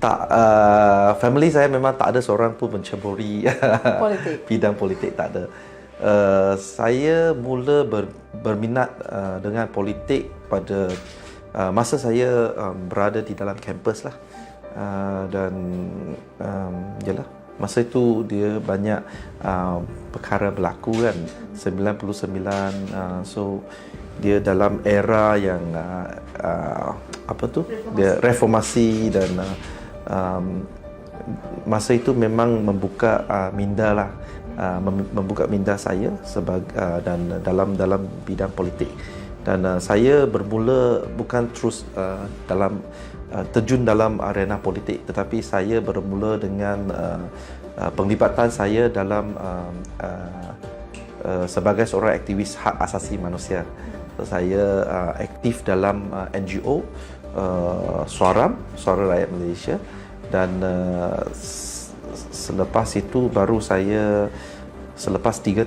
Tak, family saya memang tak ada seorang pun menceburi Politik. bidang politik, tak ada. Saya mula berminat dengan politik pada masa saya berada di dalam kampus lah. Dan yalah, masa itu dia banyak perkara berlaku kan, 99, so dia dalam era yang apa tu, dia reformasi dan masa itu memang membuka minda lah, membuka minda saya sebagai dan dalam bidang politik. Dan saya bermula bukan terus terjun dalam arena politik, tetapi saya bermula dengan penglibatan saya dalam sebagai seorang aktivis hak asasi manusia. Saya aktif dalam NGO Suara Rakyat Malaysia, dan selepas itu baru saya, selepas 3-4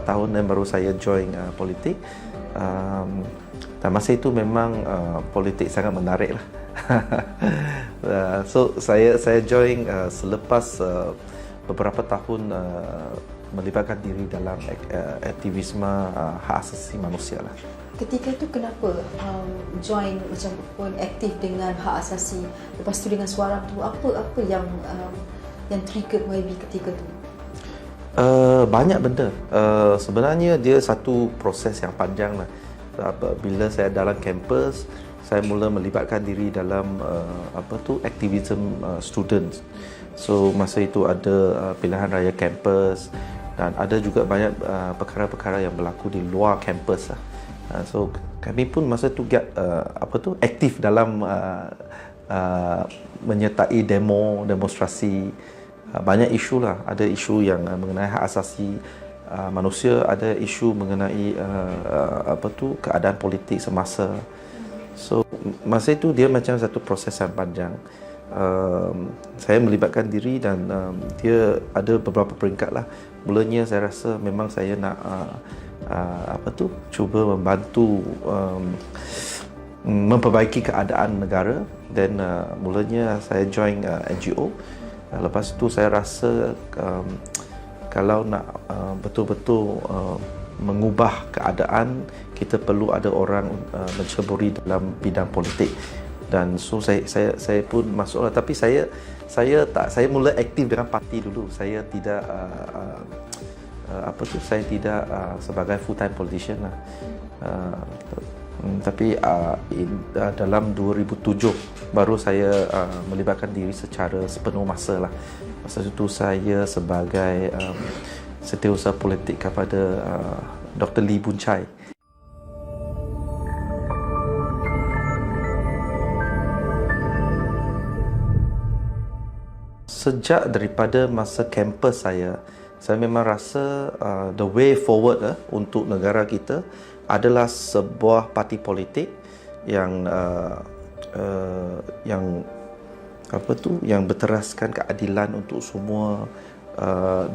tahun dan baru saya join politik. Dan masa itu memang politik sangat menarik lah. So saya join selepas beberapa tahun melibatkan diri dalam aktivisme hak asasi manusia lah. Ketika itu kenapa join macam pun aktif dengan hak asasi, lepas tu dengan Suara tu apa yang trigger YB ketika tu? Banyak benda. Sebenarnya dia satu proses yang panjang lah. Bila saya dalam kampus, saya mula melibatkan diri dalam aktivism students. So masa itu ada pilihan raya kampus, dan ada juga banyak perkara-perkara yang berlaku di luar kampus lah. So kami pun masa itu aktif dalam menyertai demonstrasi. Banyak isu lah, ada isu yang mengenai hak asasi manusia, ada isu mengenai keadaan politik semasa. So masa itu dia macam satu proses yang panjang. Saya melibatkan diri dan dia ada beberapa peringkat lah. Mulanya saya rasa memang saya nak cuba membantu memperbaiki keadaan negara. Dan mulanya saya join NGO. Lepas itu saya rasa kalau nak betul-betul mengubah keadaan, kita perlu ada orang menceburi dalam bidang politik. Dan so saya pun masuklah, tapi saya mula aktif dengan parti dulu. Saya tidak saya tidak sebagai full time politician lah. Tapi dalam 2007 baru saya melibatkan diri secara sepenuh masa lah. Masa itu saya sebagai setiausaha politik kepada Dr. Lee Boon Chye. Sejak daripada masa kampus saya memang rasa the way forward untuk negara kita adalah sebuah parti politik yang berteraskan keadilan untuk semua,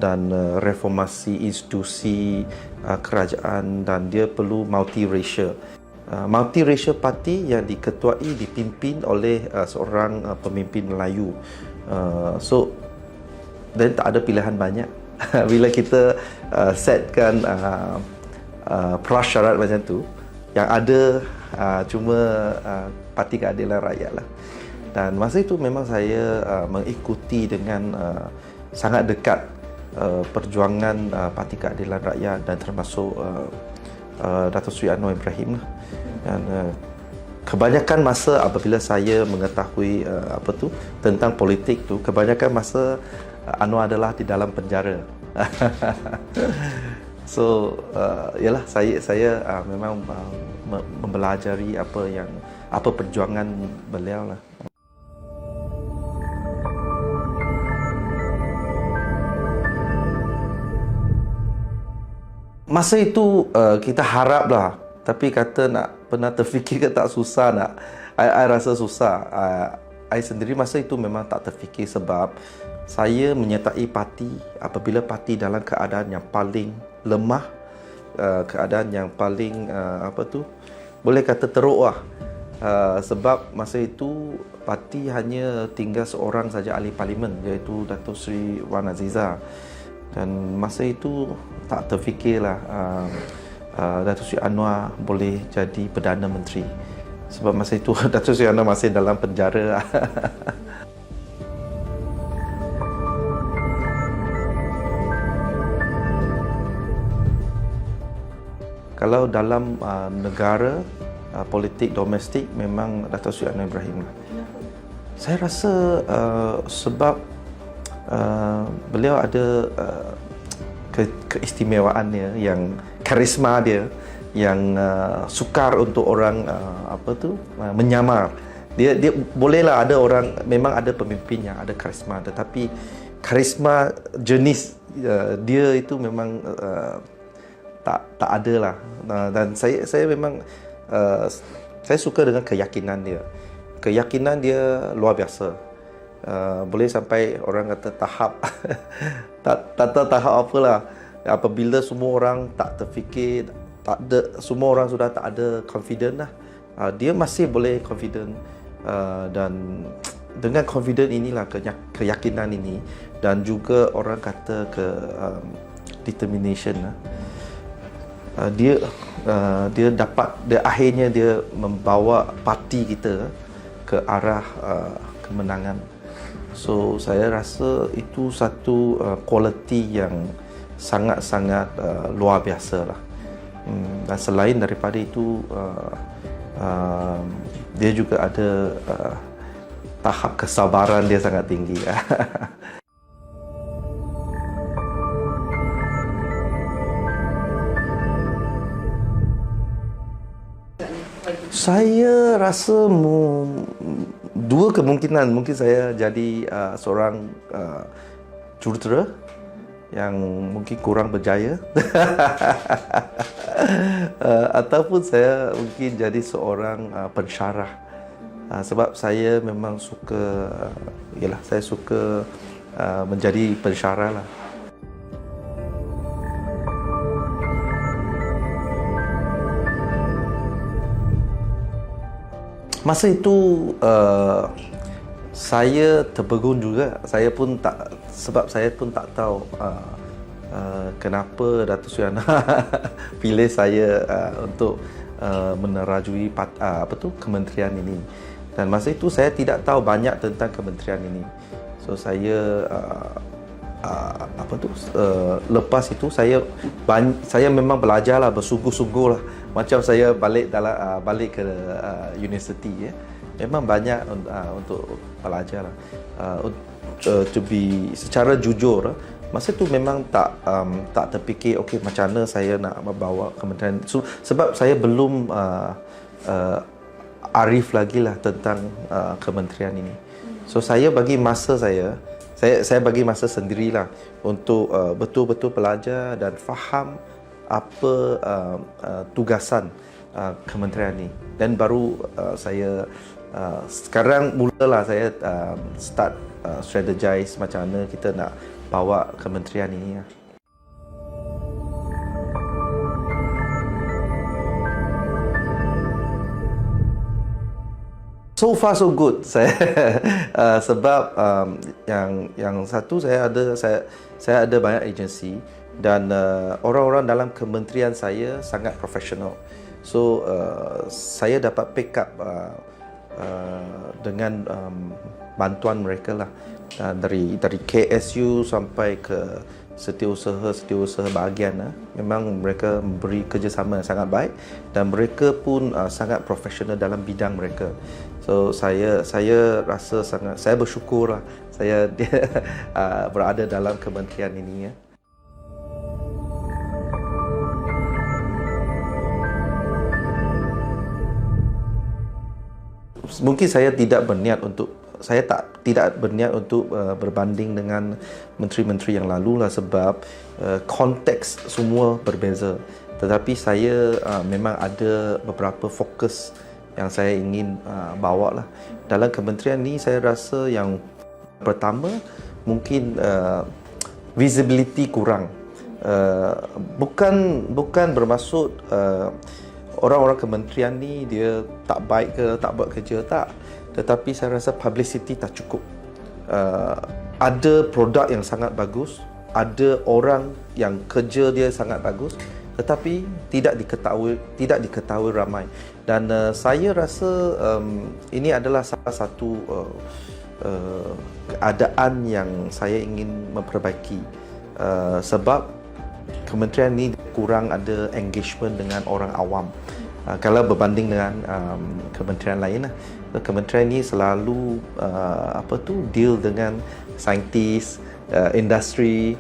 dan reformasi institusi kerajaan, dan dia perlu multiracial parti yang dipimpin oleh seorang pemimpin Melayu. So dan tak ada pilihan banyak. Bila kita setkan prasyarat macam tu, yang ada cuma Parti Keadilan Rakyat lah. Dan masa itu memang saya mengikuti dengan sangat dekat perjuangan Parti Keadilan Rakyat, dan termasuk Dato' Sri Anwar Ibrahim lah. Dan kebanyakan masa apabila saya mengetahui tentang politik tu, kebanyakan masa Anwar adalah di dalam penjara. So yalah, saya memang mempelajari apa perjuangan beliau lah. Masa itu kita harap lah, tapi kata nak pernah terfikir ke tak, susah nak. I rasa susah. I sendiri masa itu memang tak terfikir, sebab saya menyertai parti apabila parti dalam keadaan yang paling lemah, keadaan yang paling boleh kata teruk lah. sebab masa itu parti hanya tinggal seorang saja ahli parlimen, iaitu Datuk Seri Wan Azizah. Dan masa itu tak terfikirlah Datuk Seri Anwar boleh jadi Perdana Menteri. Sebab masa itu Datuk Seri Anwar masih dalam penjara. Kalau dalam negara politik domestik memang Datuk Seri Anwar Ibrahim lah. Saya rasa sebab beliau ada keistimewaannya, yang karisma dia, yang sukar untuk orang menyamar. Dia bolehlah ada orang memang ada pemimpin yang ada karisma, tetapi karisma jenis dia itu memang tak ada lah. Dan saya memang saya suka dengan keyakinan dia. Keyakinan dia luar biasa. Boleh sampai orang kata tahap tak tahu tahap apalah. Apabila semua orang tak terfikir, tak ada, semua orang sudah tak ada confident lah, dia masih boleh confident, dan dengan confident inilah, keyakinan ini, dan juga orang kata determination lah. Dia dapat, akhirnya dia membawa parti kita ke arah kemenangan. So saya rasa itu satu kualiti yang sangat-sangat luar biasa lah. Dan selain daripada itu, dia juga ada tahap kesabaran dia sangat tinggi. Saya rasa dua kemungkinan. Mungkin saya jadi seorang jurutera yang mungkin kurang berjaya, ataupun saya mungkin jadi seorang pensyarah. Sebab saya memang suka, saya suka menjadi pensyarah lah. Masa itu saya terpegun juga. Sebab saya pun tak tahu kenapa Datuk Seri Anwar pilih saya untuk menerajui kementerian ini. Dan masa itu saya tidak tahu banyak tentang kementerian ini. So saya lepas itu saya memang belajarlah, bersungguh-sungguh lah. Macam saya balik ke universiti, memang banyak untuk belajar lah. Secara jujur, masa tu memang tak terfikir macam mana saya nak membawa kementerian. Sebab saya belum arif lagi lah tentang kementerian ini. So saya bagi masa saya bagi masa sendirilah untuk betul-betul belajar dan faham apa tugasan kementerian ini. Dan baru saya sekarang mulalah saya start strategize macam mana kita nak bawa kementerian ini. So far so good. Saya sebab yang satu, saya ada banyak agensi, dan orang-orang dalam kementerian saya sangat profesional. So saya dapat pick up dengan bantuan mereka lah, dari KSU sampai ke setiausaha bahagian. Memang mereka memberi kerjasama yang sangat baik, dan mereka pun sangat profesional dalam bidang mereka. So saya rasa saya bersyukur lah saya berada dalam kementerian ini. Mungkin saya tidak berniat untuk berbanding dengan menteri-menteri yang lalu lah, sebab konteks semua berbeza. Tetapi saya memang ada beberapa fokus yang saya ingin bawa lah dalam kementerian ni. Saya rasa yang pertama mungkin visibility kurang. Bukan bermaksud orang-orang kementerian ni dia tak baik ke, tak buat kerja, tak. Tetapi saya rasa publicity tak cukup. Ada produk yang sangat bagus, ada orang yang kerja dia sangat bagus, tetapi tidak diketahui ramai. Dan saya rasa ini adalah salah satu keadaan yang saya ingin memperbaiki, sebab kementerian ni kurang ada engagement dengan orang awam. Kalau berbanding dengan kementerian lain, kementerian ni selalu deal dengan saintis, industri,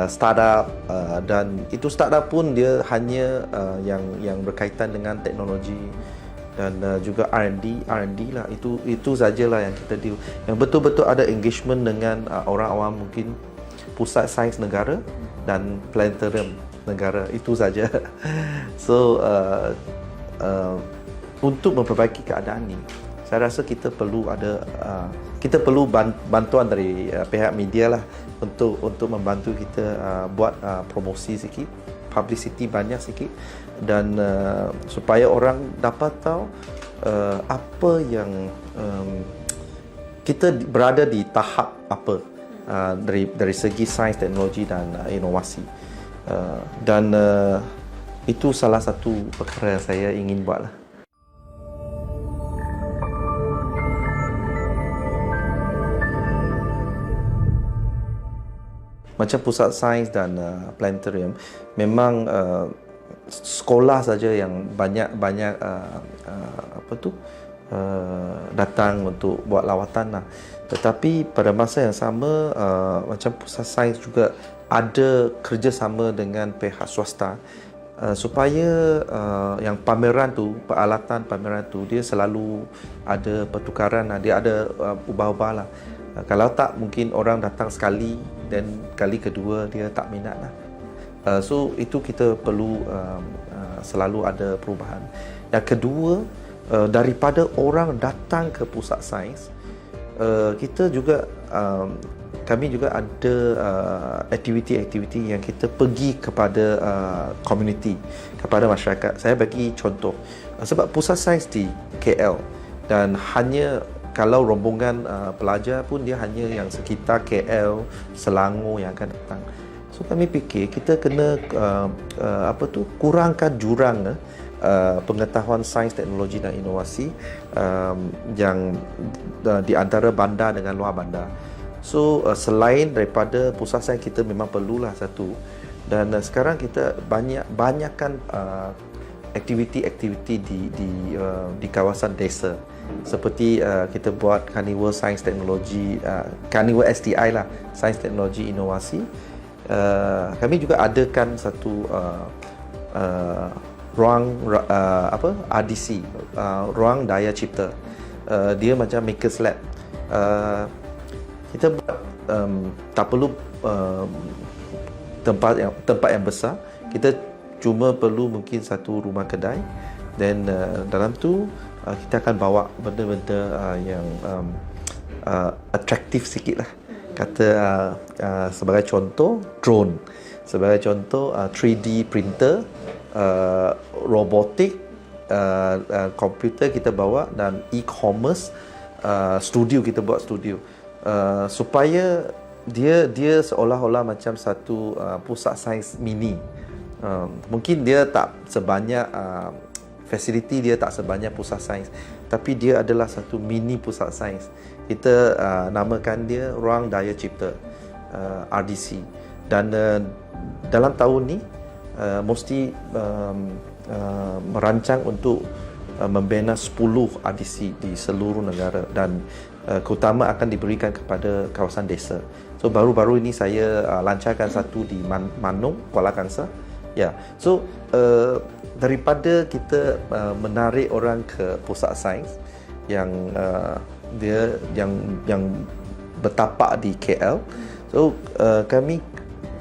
startup, dan itu startup pun dia hanya yang berkaitan dengan teknologi dan juga R&D lah. Itu sajalah yang kita deal. Yang betul-betul ada engagement dengan orang awam mungkin Pusat Sains Negara dan Planetarium Negara, itu saja. So untuk memperbaiki keadaan ini, saya rasa kita perlu bantuan dari pihak media lah untuk membantu kita buat promosi sikit, publicity banyak sikit, dan supaya orang dapat tahu apa yang kita berada di tahap apa dari segi sains, teknologi dan inovasi. Dan itu salah satu perkara yang saya ingin buat lah. Macam Pusat Sains dan Planetarium, memang sekolah saja yang banyak datang untuk buat lawatan lah. Tetapi pada masa yang sama, macam Pusat Sains juga ada kerjasama dengan pihak swasta, supaya yang pameran tu, peralatan pameran tu, dia selalu ada pertukaran, dia ada ubah-ubah lah. Kalau tak, mungkin orang datang sekali dan kali kedua dia tak minat lah. So itu kita perlu selalu ada perubahan. Yang kedua, daripada orang datang ke Pusat Sains, kita juga kami juga ada aktiviti-aktiviti yang kita pergi kepada komuniti, kepada masyarakat. Saya bagi contoh, sebab Pusat Sains di KL, dan hanya kalau rombongan pelajar pun dia hanya yang sekitar KL, Selangor yang akan datang. So kami fikir kita kena kurangkan jurang pengetahuan sains, teknologi dan inovasi yang di antara bandar dengan luar bandar. So selain daripada Pusat Sains, kita memang perlulah satu. Dan sekarang kita banyakkan aktiviti-aktiviti di kawasan desa. Seperti kita buat Carnival Sains Teknologi, Carnival STI lah, Sains Teknologi Inovasi. Kami juga adakan satu ruang RDC, ruang daya cipta. Dia macam Maker's Lab. Kita buat tak perlu tempat yang besar. Kita cuma perlu mungkin satu rumah kedai, dan dalam tu kita akan bawa benda-benda yang atraktif sikit lah. Kata sebagai contoh drone, sebagai contoh 3D printer, robotik, komputer kita bawa, dan e-commerce, studio kita buat studio, supaya dia seolah-olah macam satu pusat sains mini. Mungkin dia tak sebanyak fasiliti, dia tak sebanyak pusat sains, tapi dia adalah satu mini pusat sains. Kita namakan dia Ruang Daya Cipta, RDC. Dan dalam tahun ni mesti merancang untuk membina 10 RDC di seluruh negara, dan keutamaan akan diberikan kepada kawasan desa. So baru-baru ini saya lancarkan satu di Manung, Kuala Kangsar. Ya, so daripada kita menarik orang ke pusat sains yang dia yang bertapak di KL, so kami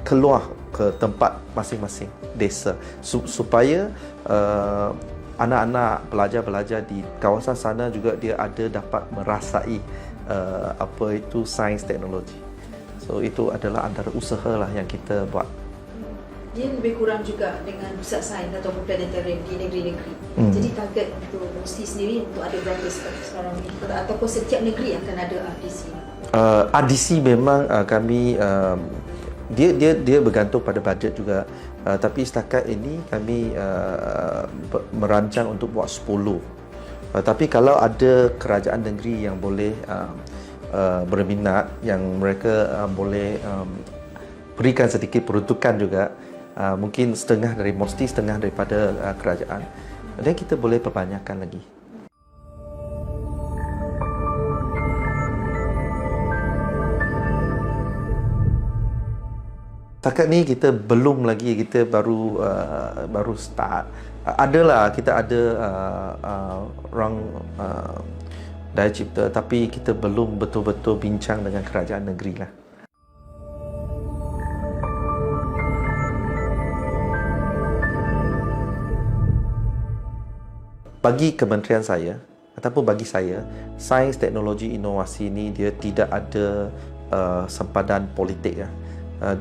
keluar ke tempat masing-masing desa supaya anak-anak pelajar-pelajar di kawasan sana juga dia ada dapat merasai apa itu sains teknologi. So itu adalah antara usaha lah yang kita buat. dia lebih kurang juga dengan pusat sains atau planetarium di negeri-negeri. Jadi target untuk Musti sendiri untuk ada berapa sekarang ni, ataupun setiap negeri akan ada RDC? RDC memang kami dia bergantung pada bajet juga. Tapi setakat ini kami merancang untuk buat 10. Tapi kalau ada kerajaan negeri yang boleh berminat, yang mereka boleh berikan sedikit peruntukan juga, mungkin setengah dari Musti, setengah daripada kerajaan, dan kita boleh perbanyakkan lagi. Setakat ni kita belum lagi, kita baru start. Adalah kita ada orang daya cipta, tapi kita belum betul-betul bincang dengan kerajaan negeri lah. Bagi kementerian saya ataupun bagi saya, sains, teknologi, inovasi ini dia tidak ada sempadan politik ya.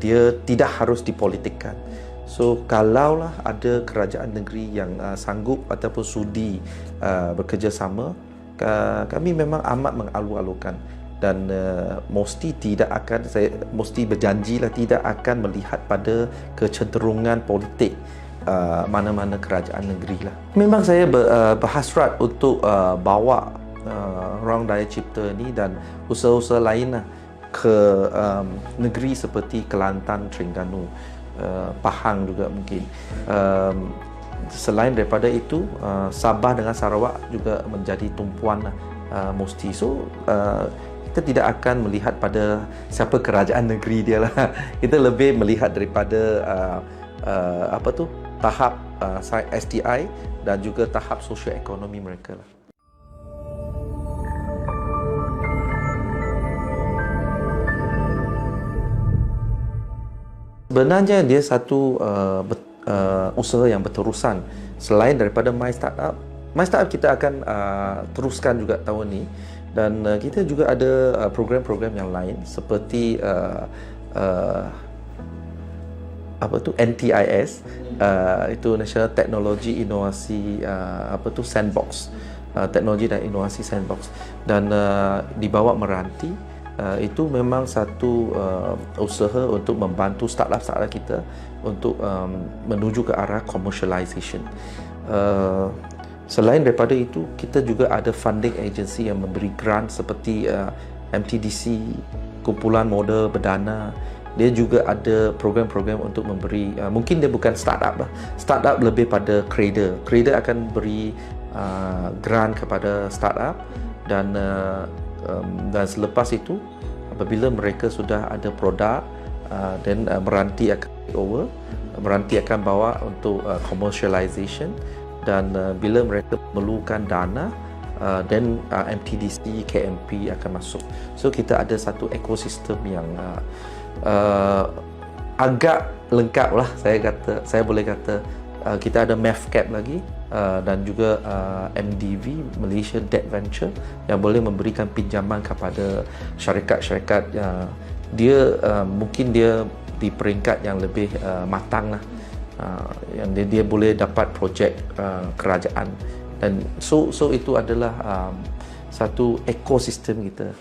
Dia tidak harus dipolitikkan. So kalaulah ada kerajaan negeri yang sanggup ataupun sudi bekerjasama, kami memang amat mengalu-alukan, dan mesti tidak akan, saya mesti berjanjilah tidak akan melihat pada kecenderungan politik mana-mana kerajaan negeri lah. Memang saya berhasrat untuk bawa orang daya cipta ni dan usaha-usaha lain lah ke negeri seperti Kelantan, Terengganu, Pahang juga mungkin. Selain daripada itu, Sabah dengan Sarawak juga menjadi tumpuan lah, mesti. So kita tidak akan melihat pada siapa kerajaan negeri dia lah. Kita lebih melihat daripada tahap SDI dan juga tahap sosioekonomi mereka lah. Sebenarnya dia satu usaha yang berterusan. Selain daripada My Startup, My Startup kita akan teruskan juga tahun ni, dan kita juga ada program-program yang lain seperti NTIS, itu National Technology Inovasi Sandbox, teknologi dan inovasi sandbox, dan dibawa Meranti. Itu memang satu usaha untuk membantu startup-startup kita untuk menuju ke arah commercialization. Selain daripada itu, kita juga ada funding agency yang memberi grant seperti MTDC, Kumpulan Modal Berdana. Dia juga ada program-program untuk memberi, mungkin dia bukan startup lah. Startup lebih pada trader. Trader akan beri grant kepada startup, dan selepas itu apabila mereka sudah ada produk, then Meranti akan take over. Meranti akan bawa untuk commercialization, dan bila mereka memerlukan dana, then MTDC, KMP akan masuk. So kita ada satu ekosistem yang agak lengkap lah, saya boleh kata. Kita ada MEFCAP lagi, dan juga MDV, Malaysia Debt Venture, yang boleh memberikan pinjaman kepada syarikat-syarikat dia mungkin dia di peringkat yang lebih matang lah, yang dia boleh dapat projek kerajaan, dan so itu adalah satu ekosistem kita.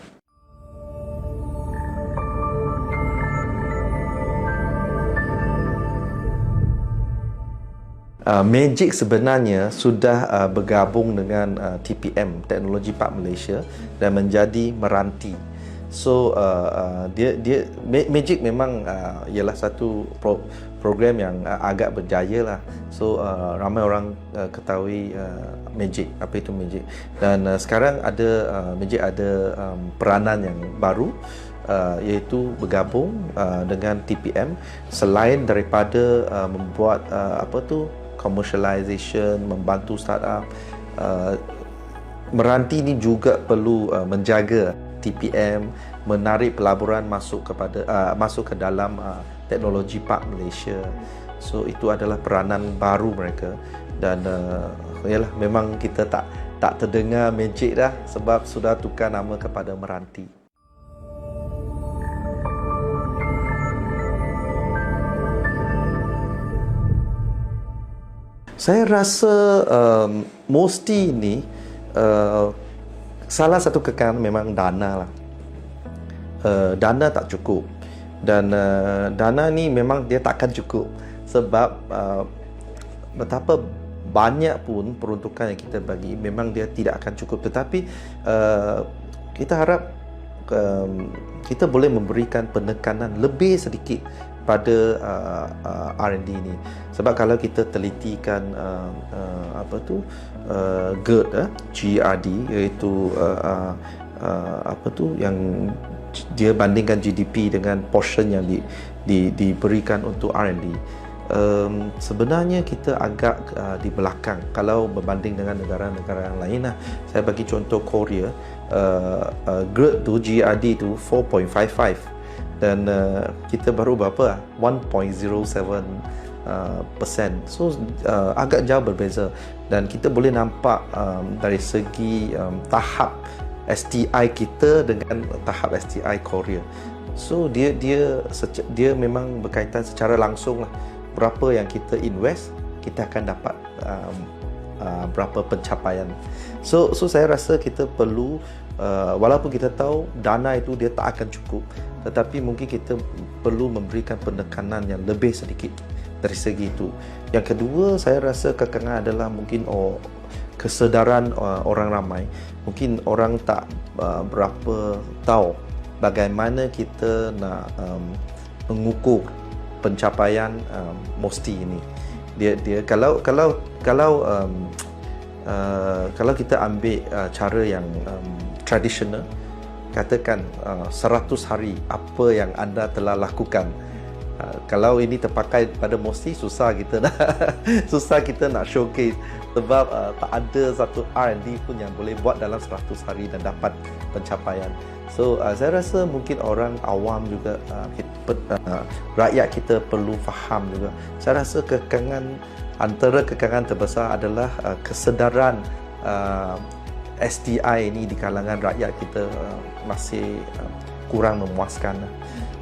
Magic sebenarnya sudah bergabung dengan TPM, Teknologi Park Malaysia, dan menjadi Meranti. So Magic memang ialah satu program yang agak berjaya lah. So ramai orang ketahui Magic, apa itu Magic. Dan sekarang ada Magic ada peranan yang baru, iaitu bergabung dengan TPM. Selain daripada membuat commercialization, membantu startup, Meranti ini juga perlu menjaga TPM, menarik pelaburan masuk ke dalam Teknologi Park Malaysia. So itu adalah peranan baru mereka, dan yalah, memang kita tak terdengar Magic dah sebab sudah tukar nama kepada Meranti. Saya rasa mesti ini salah satu kekalan memang dana lah. Dana tak cukup, dan dana ni memang dia takkan cukup sebab betapa banyak pun peruntukan yang kita bagi memang dia tidak akan cukup. Tetapi kita harap kita boleh memberikan penekanan lebih sedikit pada R&D ni, sebab kalau kita telitikan GRD, iaitu yang dia bandingkan GDP dengan portion yang diberikan untuk R&D, sebenarnya kita agak di belakang kalau berbanding dengan negara-negara yang lain lah. Saya bagi contoh Korea, grade tu GRD tu 4.55, dan kita baru berapa 1.07%. So agak jauh berbeza, dan kita boleh nampak dari segi tahap STI kita dengan tahap STI Korea. So dia memang berkaitan secara langsung lah. Berapa yang kita invest, kita akan dapat berapa pencapaian. So saya rasa kita perlu, walaupun kita tahu dana itu dia tak akan cukup, tetapi mungkin kita perlu memberikan penekanan yang lebih sedikit dari segi itu. Yang kedua, saya rasa kekalangan adalah mungkin kesedaran orang ramai. Mungkin orang tak berapa tahu bagaimana kita nak mengukur pencapaian MOSTI ini. Dia kalau kita ambil cara yang tradisional, katakan 100 hari apa yang anda telah lakukan. Kalau ini terpakai pada MOSTI, susah kita nak showcase, sebab tak ada satu R&D pun yang boleh buat dalam 100 hari dan dapat pencapaian. So saya rasa mungkin orang awam juga, rakyat kita perlu faham juga. Saya rasa antara kekalangan terbesar adalah kesedaran STI ini di kalangan rakyat kita masih kurang memuaskan.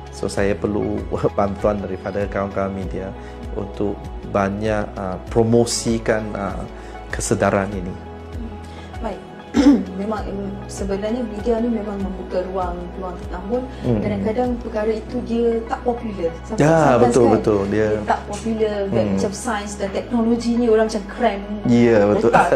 So saya perlu bantuan daripada kawan-kawan media untuk banyak promosikan kesedaran ini. Baik. Memang sebenarnya media ni memang membuka ruang namun kadang-kadang perkara itu dia tak popular. Betul dia tak popular. Macam sains dan teknologi ni orang macam cram. Betul. Kan,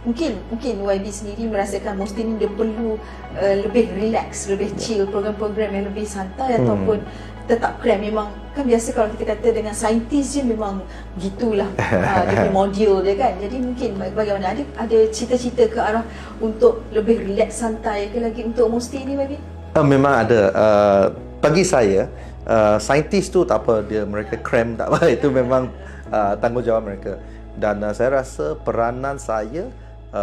mungkin YB sendiri merasakan MOSTI ni dia perlu lebih relax, lebih chill, program-program yang lebih santai ataupun tetap cram. Memang kan biasa kalau kita kata dengan saintis je memang gitulah dia punya modul dia kan. Jadi mungkin bagaimana, ada cita-cita ke arah untuk lebih relax, santai ke lagi untuk MOSTI ni YB? Memang ada. Bagi saya saintis tu tak apa, mereka cram tak apa, itu memang tanggungjawab mereka. Dan saya rasa peranan saya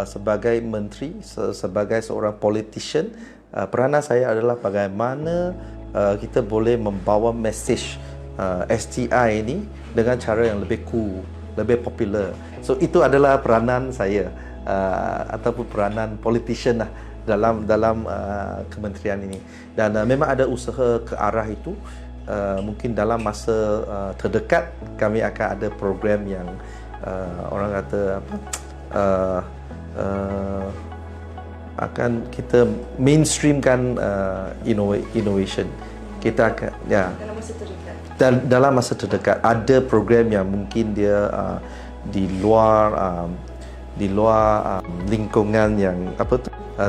sebagai menteri, sebagai seorang politician, peranan saya adalah bagaimana kita boleh membawa mesej STI ini dengan cara yang lebih cool, lebih popular. So itu adalah peranan saya ataupun peranan politician lah dalam kementerian ini. Dan memang ada usaha ke arah itu. Mungkin dalam masa terdekat kami akan ada program yang orang kata akan kita mainstreamkan innovation. Kita akan dalam masa terdekat ada program yang mungkin dia di luar lingkungan yang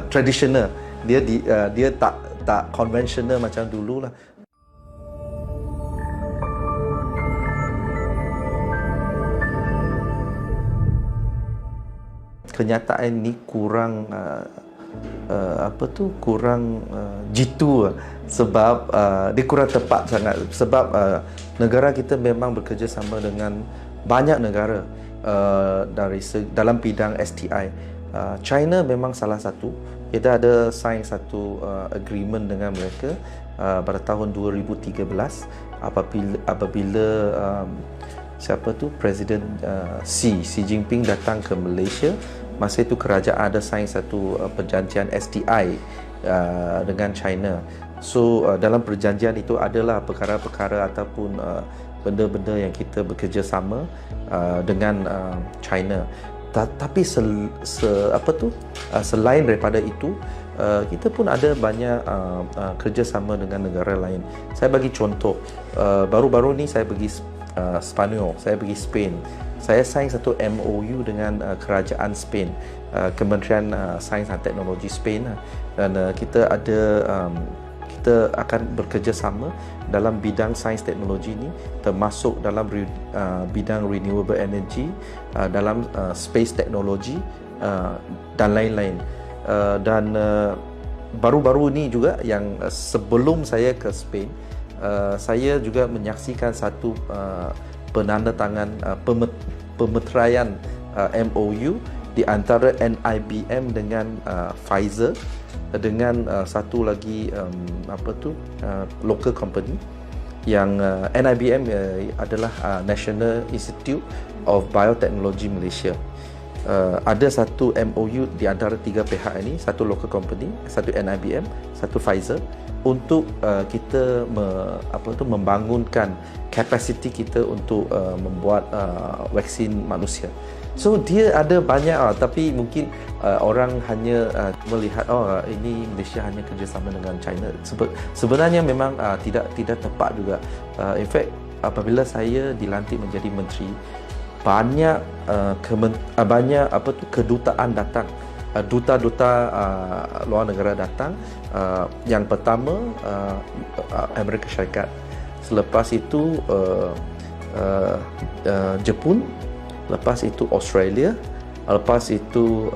tradisional. Dia tak konvensional macam dulu lah. Kenyataan ini kurang jitu, sebab dia kurang tepat sangat, sebab negara kita memang bekerjasama dengan banyak negara dalam bidang STI. China memang salah satu. Kita ada sign satu agreement dengan mereka pada tahun 2013 apabila Presiden Xi Jinping datang ke Malaysia. Masa itu kerajaan ada sign satu perjanjian STI dengan China. So dalam perjanjian itu adalah perkara-perkara ataupun benda-benda yang kita bekerjasama dengan China. Tapi selain daripada itu, kita pun ada banyak kerjasama dengan negara lain. Saya bagi contoh, baru-baru ni saya pergi Spanyol, saya pergi Spain. Saya sign satu MOU dengan kerajaan Spain, Kementerian Sains dan Teknologi Spain, dan kita akan bekerjasama dalam bidang sains teknologi ini, termasuk dalam bidang renewable energy, dalam space technology dan lain-lain. Dan baru-baru ini juga, yang sebelum saya ke Spain, saya juga menyaksikan satu penandatangan pemeteraian MOU di antara NIBM dengan Pfizer, dengan satu lagi local company yang NIBM adalah National Institute of Biotechnology Malaysia. Ada satu MOU di antara tiga pihak ini, satu local company, satu NIBM, satu Pfizer, untuk kita membangunkan kapasiti kita untuk membuat vaksin manusia. So dia ada banyak, tapi mungkin orang hanya melihat ini Malaysia hanya kerjasama dengan China. Sebenarnya memang tidak tepat juga. In fact, apabila saya dilantik menjadi menteri, banyak kedutaan datang, duta-duta luar negara datang. Yang pertama Amerika Syarikat, selepas itu Jepun, lepas itu Australia, lepas itu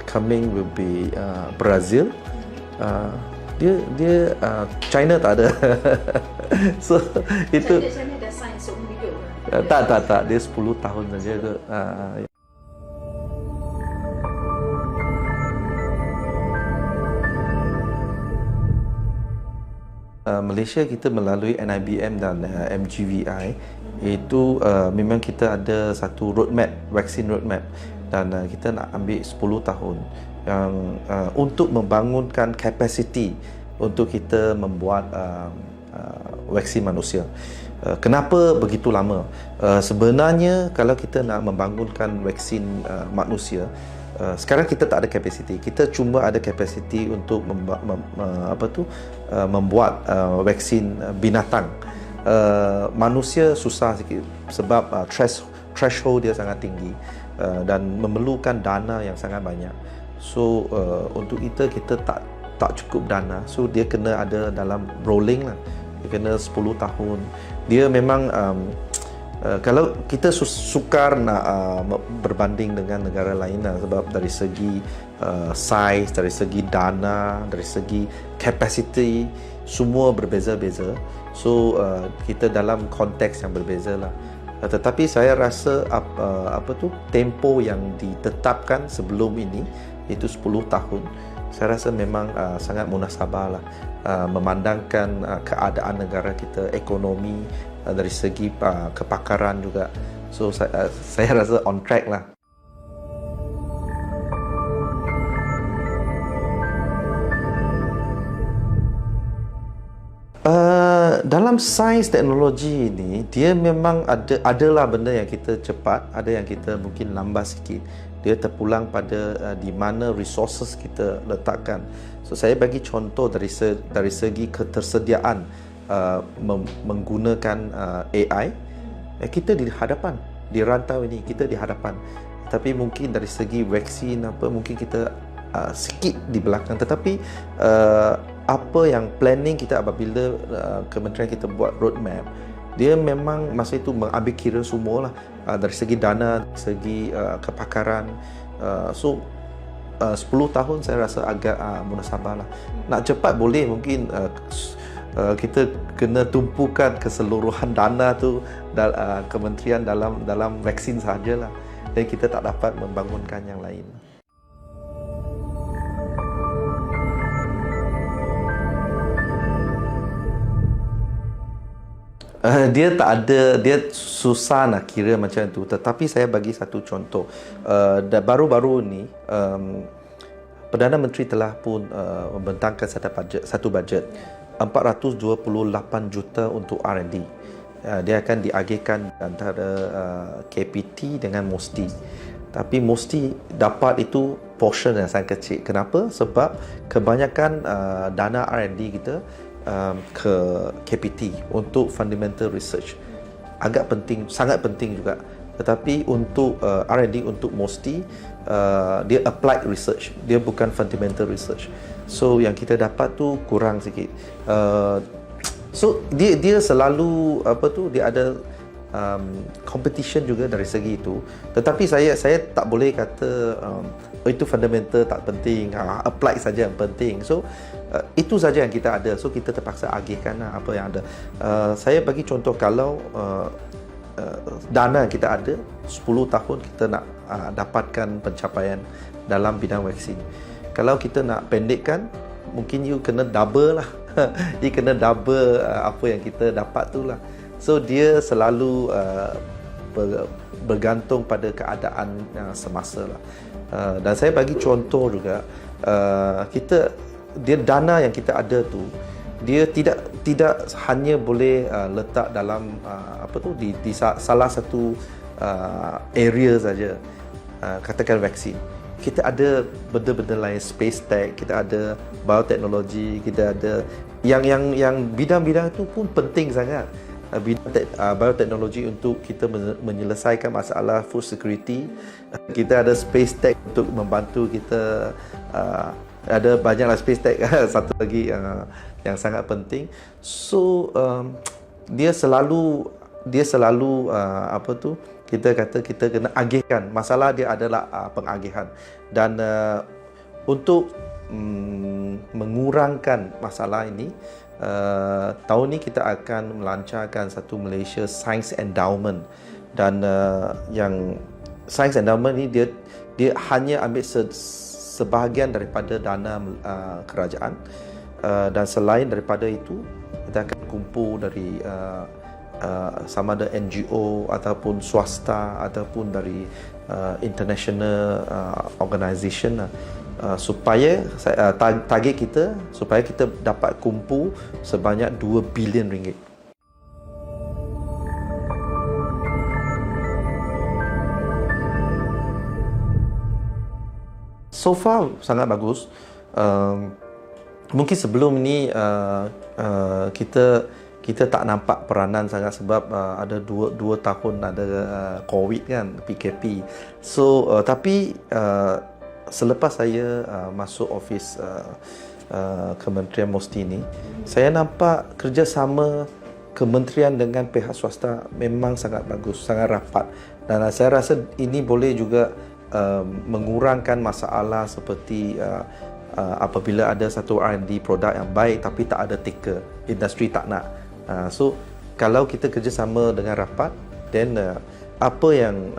coming will be Brazil. Dia China tak ada. So itu China dah sign seumur hidup. tak, dia 10 tahun saja ke. Malaysia kita melalui NIBM dan MGVI itu memang kita ada satu roadmap, vaksin roadmap, dan kita nak ambil 10 tahun yang untuk membangunkan kapasiti untuk kita membuat vaksin manusia. Kenapa begitu lama? Sebenarnya kalau kita nak membangunkan vaksin manusia, sekarang kita tak ada kapasiti. Kita cuma ada kapasiti untuk membuat vaksin binatang. Manusia susah sikit sebab threshold dia sangat tinggi dan memerlukan dana yang sangat banyak. So untuk kita tak cukup dana. So dia kena ada dalam rolling lah. Dia kena 10 tahun. Dia memang kalau kita sukar nak berbanding dengan negara lain lah, sebab dari segi saiz, dari segi dana, dari segi capacity, semua berbeza-beza. So kita dalam konteks yang berbeza lah. Tetapi saya rasa tempo yang ditetapkan sebelum ini, itu 10 tahun, saya rasa memang sangat munasabah lah, memandangkan keadaan negara kita, ekonomi, dari segi kepakaran juga. So saya rasa on track lah. Dalam sains teknologi ini, dia memang adalah benda yang kita cepat, ada yang kita mungkin lambat sikit. Dia terpulang pada di mana resources kita letakkan. So saya bagi contoh dari segi ketersediaan menggunakan AI, kita di hadapan, di rantau ini kita di hadapan. Tapi mungkin dari segi vaksin mungkin kita sikit di belakang. Tetapi apa yang planning kita apabila kementerian kita buat roadmap, dia memang masa itu mengambil kira semua lah, dari segi dana, dari segi kepakaran. So 10 tahun saya rasa agak munasabah lah. Nak cepat boleh, mungkin kita kena tumpukan keseluruhan dana tu kementerian dalam vaksin sahajalah, dan kita tak dapat membangunkan yang lain. Dia tak ada, dia susah nak kira macam tu. Tetapi saya bagi satu contoh. Baru-baru ni Perdana Menteri telah pun membentangkan satu bajet 428 juta untuk R&D. dia akan diagihkan antara KPT dengan MOSTI. Tapi MOSTI dapat itu portion yang sangat kecil. Kenapa? Sebab kebanyakan dana R&D kita ke KPT untuk fundamental research. Agak penting, sangat penting juga. Tetapi untuk R&D untuk MOSTI, dia applied research, dia bukan fundamental research. So yang kita dapat tu kurang sikit. So dia selalu dia ada competition juga dari segi itu. Tetapi saya tak boleh kata itu fundamental tak penting, apply saja yang penting. So itu saja yang kita ada. So kita terpaksa agihkan apa yang ada. Saya bagi contoh, kalau dana yang kita ada 10 tahun kita nak dapatkan pencapaian dalam bidang vaksin. Kalau kita nak pendekkan, mungkin you kena double lah. Dia kena double apa yang kita dapat tu lah. So dia selalu bergantung pada keadaan semasa lah. Dan saya bagi contoh juga, dia dana yang kita ada tu, dia tidak hanya boleh letak dalam di salah satu area saja. Katakan vaksin. Kita ada benda-benda lain, space tech, kita ada bioteknologi, kita ada yang bidang-bidang itu pun penting sangat. Bioteknologi untuk kita menyelesaikan masalah food security. Kita ada space tech untuk membantu kita. Ada banyaklah space tech. Satu lagi yang sangat penting. So dia selalu kita kata kita kena agihkan. Masalah dia adalah pengagihan. Dan untuk mengurangkan masalah ini, tahun ni kita akan melancarkan satu Malaysia Science Endowment. Dan yang Science Endowment ni dia hanya ambil sebahagian daripada dana kerajaan, dan selain daripada itu kita akan kumpul dari sama ada NGO ataupun swasta ataupun dari international organisation, supaya target kita supaya kita dapat kumpul sebanyak 2 bilion ringgit. So far sangat bagus. Mungkin sebelum ini kita tak nampak peranan sangat sebab ada 2 tahun ada COVID kan, PKP. So tapi selepas saya masuk office Kementerian MOSTI ni, saya nampak kerjasama kementerian dengan pihak swasta memang sangat bagus, sangat rapat. Dan saya rasa ini boleh juga mengurangkan masalah seperti apabila ada satu R&D produk yang baik tapi tak ada taker, industri tak nak. So kalau kita kerjasama dengan rapat, then apa yang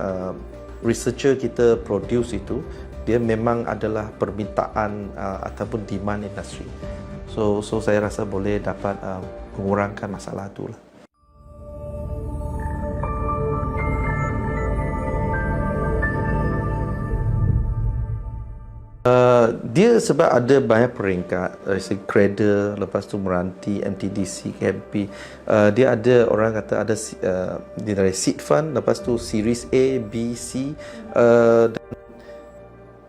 researcher kita produce itu, dia memang adalah permintaan ataupun demand industri. So saya rasa boleh dapat mengurangkan masalah itu lah. Dia sebab ada banyak peringkat dari segi Cradle, lepas tu Meranti, MTDC, KMP. Dia ada, orang kata ada dia dari seed fund, lepas tu series A, B, C. Dan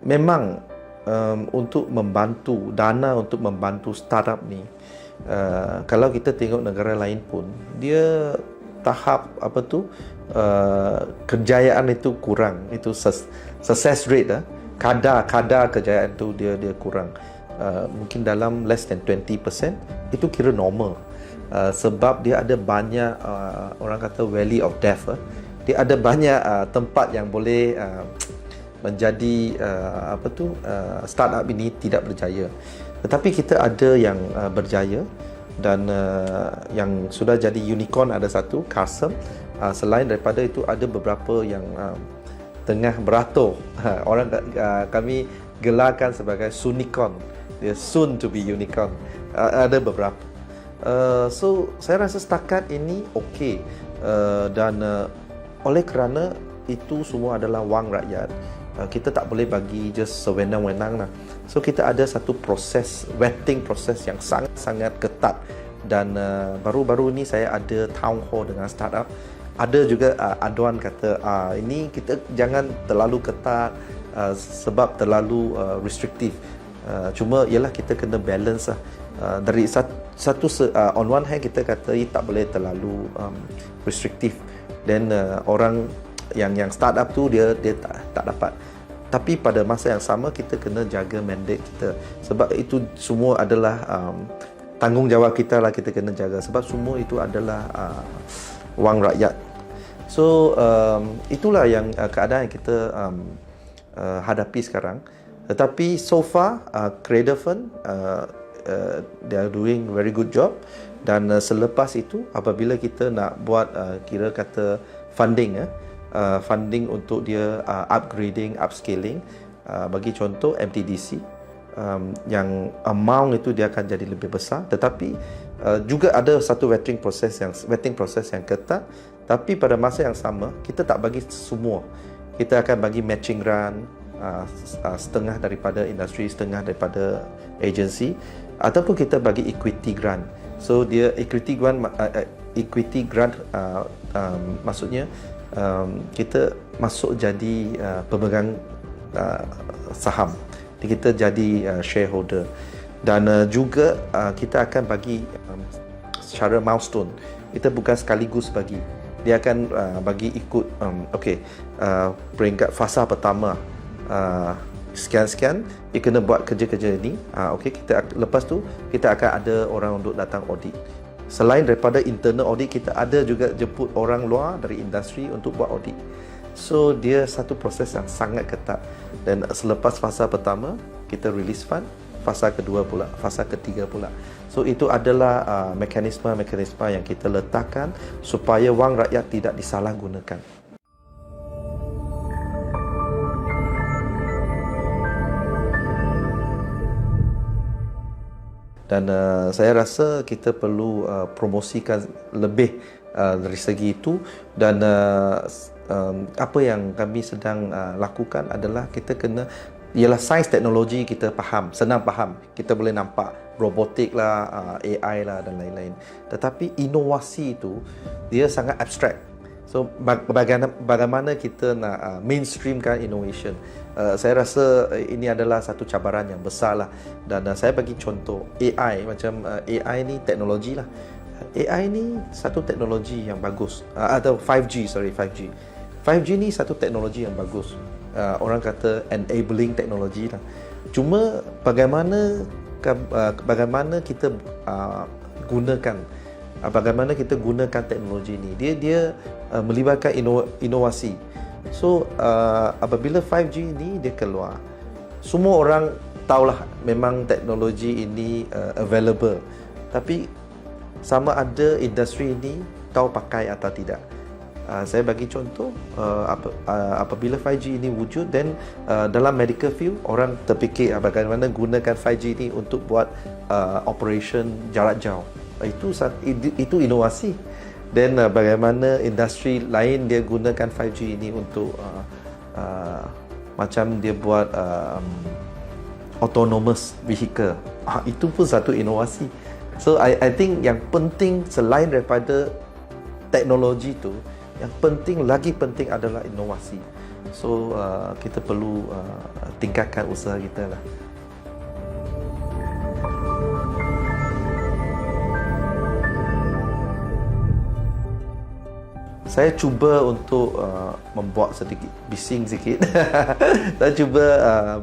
memang untuk membantu, dana untuk membantu startup ni, kalau kita tengok negara lain pun, dia tahap kejayaan itu kurang. Itu success rate, kadar kejayaan tu dia kurang. Mungkin dalam less than 20%, itu kira normal. Sebab dia ada banyak orang kata valley of death. Dia ada banyak tempat yang boleh menjadi startup ini tidak berjaya. Tetapi kita ada yang berjaya, dan yang sudah jadi unicorn ada satu, Custom. Selain daripada itu ada beberapa yang tengah beratur. Orang kami gelarkan sebagai Sunicorn. Dia soon to be unicorn. Ada beberapa. So saya rasa setakat ini okey. Dan oleh kerana itu semua adalah wang rakyat, kita tak boleh bagi just sewenang-wenang lah. So kita ada satu proses, vetting proses yang sangat-sangat ketat dan baru-baru ni saya ada town hall dengan startup. Ada juga aduan kata ini kita jangan terlalu ketat sebab terlalu restriktif. Cuma ialah kita kena balance lah. Dari satu on one hand kita kata tak boleh terlalu restriktif, dan orang yang startup tu dia tak dapat. Tapi pada masa yang sama kita kena jaga mandate kita, sebab itu semua adalah tanggungjawab kita lah, kita kena jaga sebab semua itu adalah wang rakyat. So itulah yang keadaan yang kita hadapi sekarang. Tetapi so far Creatorfund they are doing very good job, dan selepas itu apabila kita nak buat kira kata funding untuk dia upgrading, upscaling, bagi contoh MTDC, yang amount itu dia akan jadi lebih besar, tetapi juga ada satu vetting proses yang ketat. Tapi pada masa yang sama kita tak bagi semua, kita akan bagi matching grant, setengah daripada industri, setengah daripada agency, ataupun kita bagi equity grant. So dia equity grant maksudnya kita masuk jadi pemegang saham, kita jadi shareholder, dan juga kita akan bagi secara milestone. Kita bukan sekaligus bagi, dia akan bagi ikut peringkat fasa pertama sekian-sekian dia kena buat kerja-kerja ni. Kita lepas tu kita akan ada orang untuk datang audit. Selain daripada internal audit, kita ada juga jemput orang luar dari industri untuk buat audit. So dia satu proses yang sangat ketat, dan selepas fasa pertama kita release fund, fasa kedua pula, fasa ketiga pula. So itu adalah mekanisme-mekanisme yang kita letakkan supaya wang rakyat tidak disalahgunakan. Dan saya rasa kita perlu promosikan lebih dari segi itu, dan apa yang kami sedang lakukan adalah kita kena, ialah sains teknologi kita faham, senang faham, kita boleh nampak robotik lah, AI lah dan lain-lain. Tetapi inovasi itu dia sangat abstrak. So bagaimana kita nak mainstreamkan innovation? Saya rasa ini adalah satu cabaran yang besar lah. Dan saya bagi contoh AI, macam AI ni teknologi lah. AI ni satu teknologi yang bagus, atau 5G ni satu teknologi yang bagus. Orang kata enabling teknologi lah. Cuma bagaimana kita gunakan, bagaimana kita gunakan teknologi ni, dia melibatkan inovasi. So apabila 5G ni dia keluar, semua orang tahulah memang teknologi ini available, tapi sama ada industri ini tahu pakai atau tidak. Saya bagi contoh, apabila 5G ini wujud, dan dalam medical field orang terfikir bagaimana gunakan 5G ini untuk buat operation jarak jauh. Itu inovasi. Dan bagaimana industri lain dia gunakan 5G ini untuk macam dia buat autonomous vehicle. Itu pun satu inovasi. So I think yang penting selain daripada teknologi tu, yang lagi penting adalah inovasi. So kita perlu tingkatkan usaha kita lah. Saya cuba untuk membuat sedikit bising sikit. Saya cuba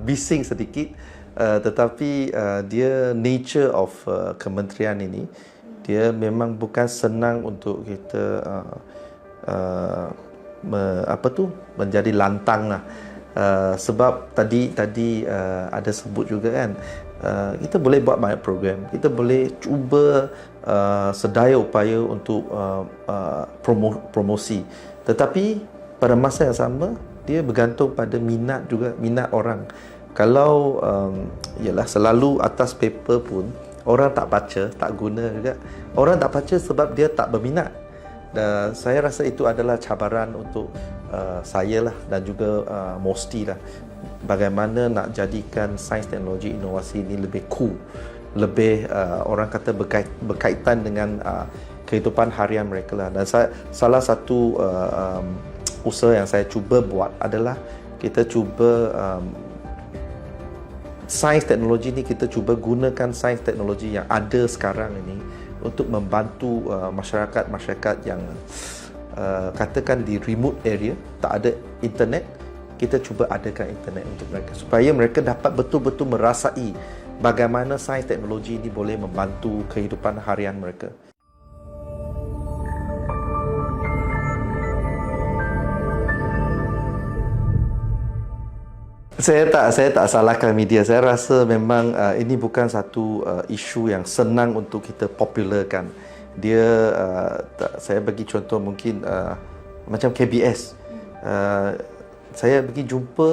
bising sedikit, tetapi dia nature of kementerian ini, dia memang bukan senang untuk kita menjadi lantang lah. Sebab tadi ada sebut juga kan, kita boleh buat banyak program, kita boleh cuba sedaya upaya untuk promosi, tetapi pada masa yang sama dia bergantung pada minat orang. Kalau ialah selalu atas paper pun orang tak baca, tak guna juga. Orang tak baca sebab dia tak berminat. Dan saya rasa itu adalah cabaran untuk saya lah, dan juga Mosti lah. Bagaimana nak jadikan sains teknologi inovasi ini lebih cool, lebih orang kata berkaitan dengan kehidupan harian mereka lah. Dan salah satu usaha yang saya cuba buat adalah kita cuba sains teknologi ni, kita cuba gunakan sains teknologi yang ada sekarang ini untuk membantu masyarakat yang katakan di remote area, tak ada internet. Kita cuba adakan internet untuk mereka supaya mereka dapat betul-betul merasai bagaimana sains teknologi ini boleh membantu kehidupan harian mereka. Saya tak salahkan media. Saya rasa memang ini bukan satu isu yang senang untuk kita popularkan. Dia saya bagi contoh mungkin macam KBS. Saya pergi jumpa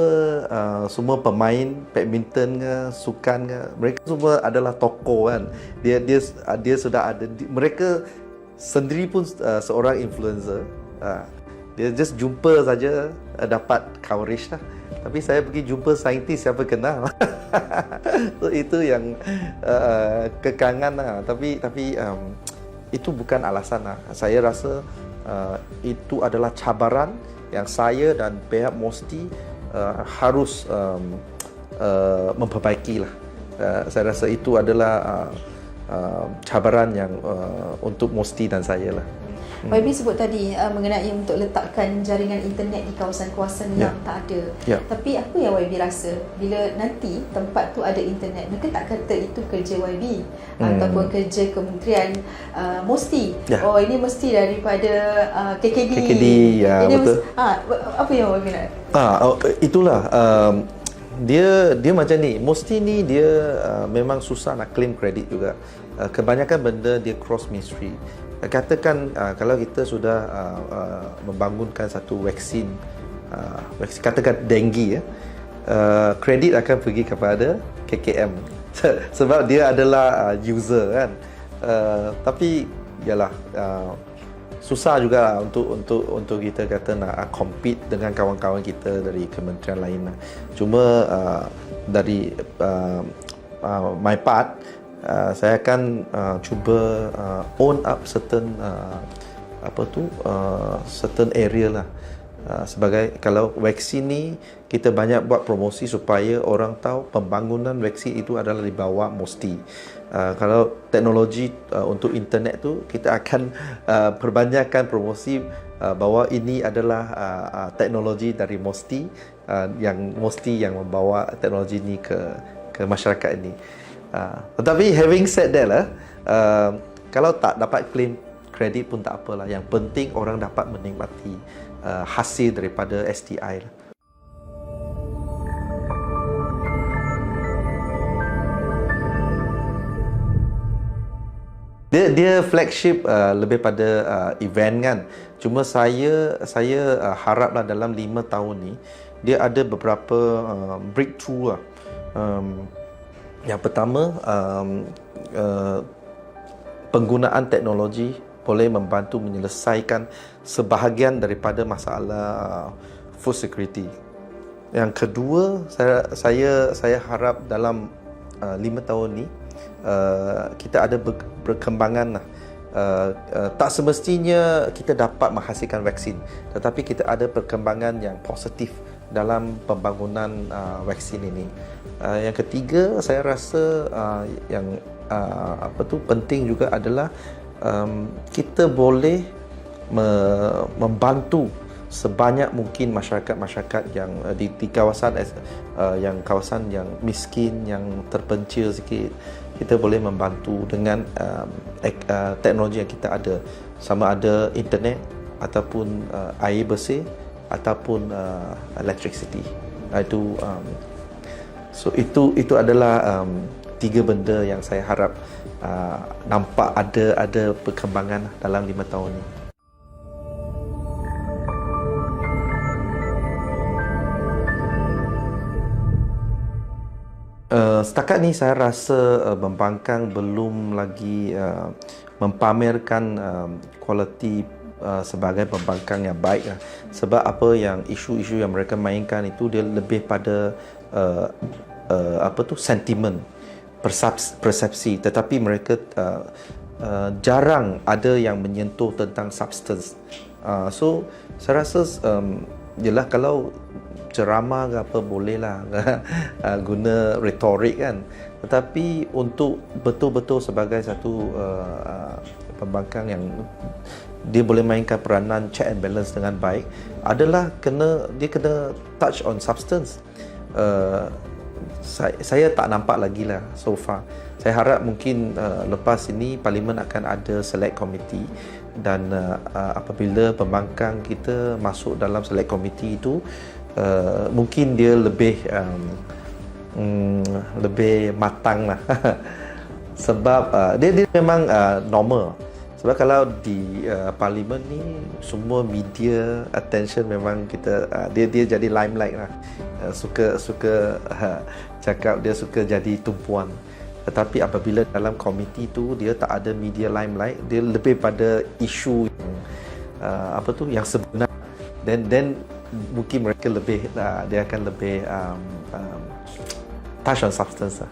semua pemain badminton ke, sukan ke, mereka semua adalah tokoh kan. Dia sudah ada, mereka sendiri pun seorang influencer. Dia just jumpa saja dapat coverage lah. Tapi saya pergi jumpa saintis, siapa kenal. So, itu yang kekangan lah. Tapi itu bukan alasan lah. Saya rasa itu adalah cabaran yang saya dan pihak MOSTI harus memperbaiki lah. Saya rasa itu adalah cabaran yang untuk MOSTI dan saya lah. YB sebut tadi mengenai untuk letakkan jaringan internet di kawasan-kawasan yang tak ada. Tapi apa yang YB rasa bila nanti tempat tu ada internet, mereka tak kata itu kerja YB ataupun kerja Kementerian MOSTI. Oh, ini mesti daripada KKD. Ya, ini betul. Apa yang YB nak? Itulah dia macam ni. MOSTI ni dia memang susah nak claim kredit juga. Kebanyakan benda dia cross ministry. Katakan kalau kita sudah membangunkan satu vaksin katakan dengue, kredit akan pergi kepada KKM sebab dia adalah user kan. Tapi yalah, susah juga untuk kita kata nak compete dengan kawan-kawan kita dari kementerian lain. Cuma dari my part, saya akan cuba own up certain certain area lah. Sebagai kalau vaksin ni kita banyak buat promosi supaya orang tahu pembangunan vaksin itu adalah di bawah MOSTI. Kalau teknologi untuk internet tu kita akan perbanyakkan promosi bahawa ini adalah teknologi dari MOSTI, yang MOSTI yang membawa teknologi ni ke masyarakat ini. Tetapi having said that lah, kalau tak dapat claim kredit pun tak apalah. Yang penting orang dapat menikmati hasil daripada STI lah. Dia flagship lebih pada event kan. Cuma saya haraplah dalam 5 tahun ni dia ada beberapa breakthrough lah. Yang pertama, penggunaan teknologi boleh membantu menyelesaikan sebahagian daripada masalah food security. Yang kedua, saya harap dalam 5 tahun ni kita ada perkembangan lah. Tak semestinya kita dapat menghasilkan vaksin, tetapi kita ada perkembangan yang positif dalam pembangunan vaksin ini. Yang ketiga, saya rasa yang penting juga adalah kita boleh membantu sebanyak mungkin masyarakat yang di kawasan kawasan yang miskin, yang terpencil sikit. Kita boleh membantu dengan teknologi yang kita ada, sama ada internet ataupun air bersih ataupun electricity. Itu adalah 3 benda yang saya harap nampak ada perkembangan dalam 5 tahun ini. Setakat ni saya rasa pembangkang belum lagi mempamerkan kualiti sebagai pembangkang yang baik lah. Sebab apa yang isu-isu yang mereka mainkan itu dia lebih pada sentimen. persepsi, tetapi mereka jarang ada yang menyentuh tentang substance. So saya rasa yelah, kalau ceramah ke apa bolehlah guna retorik kan, tetapi untuk betul-betul sebagai satu pembangkang yang dia boleh mainkan peranan check and balance dengan baik adalah dia kena touch on substance. Saya tak nampak lagi lah so far. Saya harap mungkin lepas ini Parlimen akan ada select committee, dan apabila pembangkang kita masuk dalam select committee itu, mungkin dia lebih matang lah. Sebab dia memang normal. Sebab kalau di Parlimen ni semua media attention memang kita dia jadi limelight lah. Suka cakap, dia suka jadi tumpuan. Tetapi apabila dalam komiti tu dia tak ada media limelight, dia lebih pada isu yang yang sebenar, then mungkin mereka lebih dia akan lebih touch on substance lah.